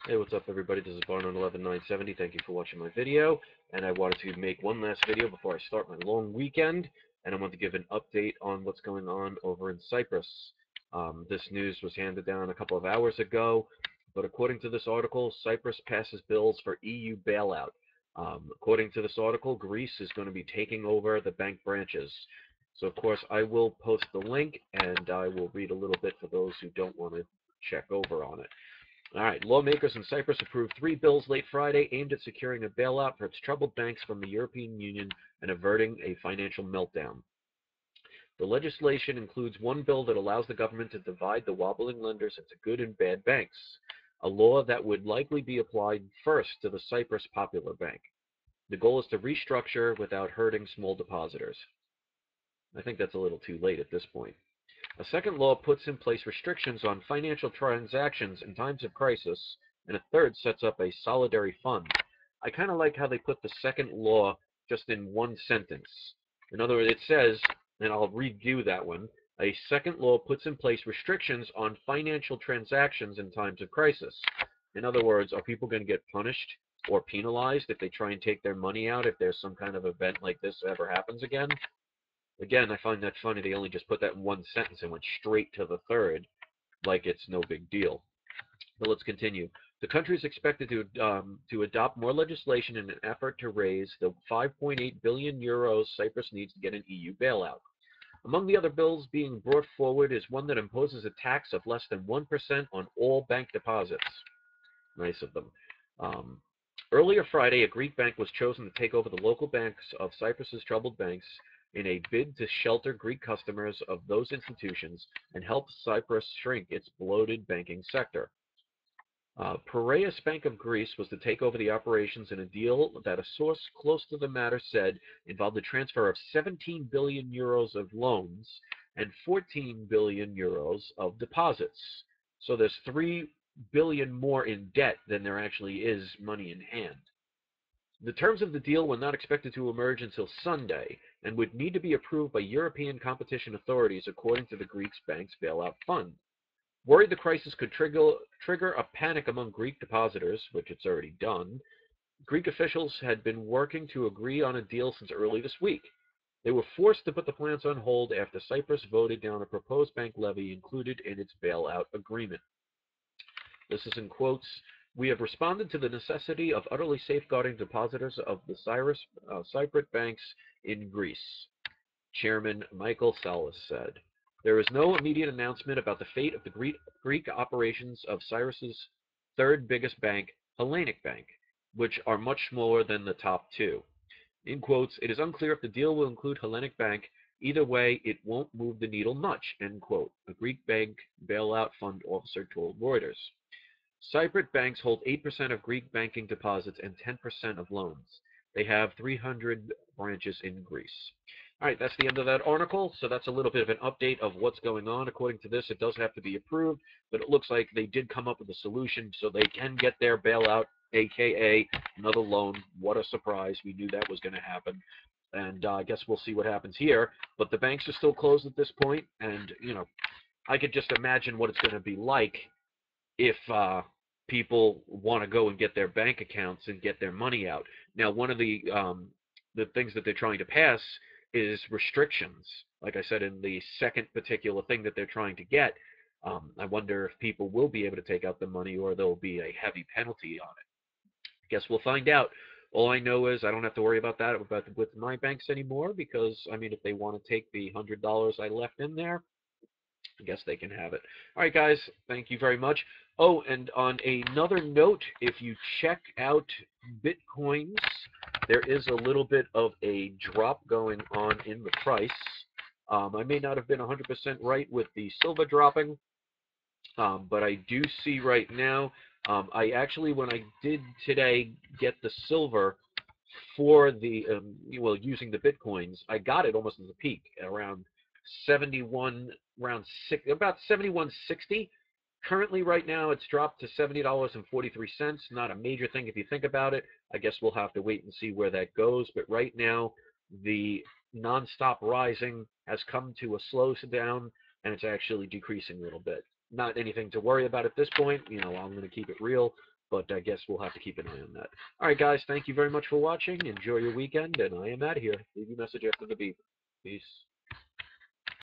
Hey, what's up everybody? This is Barn on 11970. Thank you for watching my video. And I wanted to make one last video before I start my long weekend. And I want to give an update on what's going on over in Cyprus. This news was handed down a couple of hours ago. But according to this article, Cyprus passes bills for EU bailout. According to this article, Greece is going to be taking over the bank branches. So, of course, I will post the link and I will read a little bit for those who don't want to check over on it. All right, lawmakers in Cyprus approved 3 bills late Friday aimed at securing a bailout for its troubled banks from the European Union and averting a financial meltdown. The legislation includes one bill that allows the government to divide the wobbling lenders into good and bad banks, a law that would likely be applied first to the Cyprus Popular Bank. The goal is to restructure without hurting small depositors. I think that's a little too late at this point. A second law puts in place restrictions on financial transactions in times of crisis, and a third sets up a solidarity fund. I kind of like how they put the second law just in one sentence. In other words, it says, and I'll review that one, a second law puts in place restrictions on financial transactions in times of crisis. In other words, are people going to get punished or penalized if they try and take their money out if there's some kind of event like this ever happens again? Again, I find that funny. They only just put that in one sentence and went straight to the third, like it's no big deal. But let's continue. The country is expected to adopt more legislation in an effort to raise the 5.8 billion euros Cyprus needs to get an EU bailout. Among the other bills being brought forward is one that imposes a tax of less than 1% on all bank deposits. Nice of them. Um, Earlier Friday, a Greek bank was chosen to take over the local banks of Cyprus's troubled banks in a bid to shelter Greek customers of those institutions and help Cyprus shrink its bloated banking sector. Piraeus Bank of Greece was to take over the operations in a deal that a source close to the matter said involved the transfer of 17 billion euros of loans and 14 billion euros of deposits. So there's 3 billion more in debt than there actually is money in hand. The terms of the deal were not expected to emerge until Sunday and would need to be approved by European competition authorities according to the Greek bank's bailout fund. Worried the crisis could trigger a panic among Greek depositors, which it's already done, Greek officials had been working to agree on a deal since early this week. They were forced to put the plans on hold after Cyprus voted down a proposed bank levy included in its bailout agreement. This is in quotes. We have responded to the necessity of utterly safeguarding depositors of the Cyprus Banks in Greece, Chairman Michael Salas said. There is no immediate announcement about the fate of the Greek operations of Cyprus's third biggest bank, Hellenic Bank, which are much smaller than the top two. In quotes, it is unclear if the deal will include Hellenic Bank. Either way, it won't move the needle much, end quote, a Greek bank bailout fund officer told Reuters. Cyprus banks hold 8% of Greek banking deposits and 10% of loans. They have 300 branches in Greece. All right, that's the end of that article. So that's a little bit of an update of what's going on. According to this, it does have to be approved, but it looks like they did come up with a solution so they can get their bailout, aka another loan. What a surprise. We knew that was going to happen. And I guess we'll see what happens here. But the banks are still closed at this point, and, I could just imagine what it's going to be like if people want to go and get their bank accounts and get their money out. Now, one of the things that they're trying to pass is restrictions. Like I said, in the second particular thing that they're trying to get, I wonder if people will be able to take out the money or there'll be a heavy penalty on it. Guess we'll find out. All I know is I don't have to worry about that with my banks anymore because, I mean, if they want to take the $100 I left in there, I guess they can have it. All right, guys, thank you very much. Oh, and on another note, if you check out Bitcoins, there is a little bit of a drop going on in the price. I may not have been 100% right with the silver dropping, but I do see right now, I actually, when I did today get the silver for the, using the Bitcoins, I got it almost at the peak, around 71, about 71.60. Currently, right now, it's dropped to $70.43. Not a major thing if you think about it. I guess we'll have to wait and see where that goes. But right now, the nonstop rising has come to a slow down, and it's actually decreasing a little bit. not anything to worry about at this point. You know, I'm going to keep it real, but I guess we'll have to keep an eye on that. All right, guys, thank you very much for watching. Enjoy your weekend, and I am out of here. Leave your message after the beep. Peace.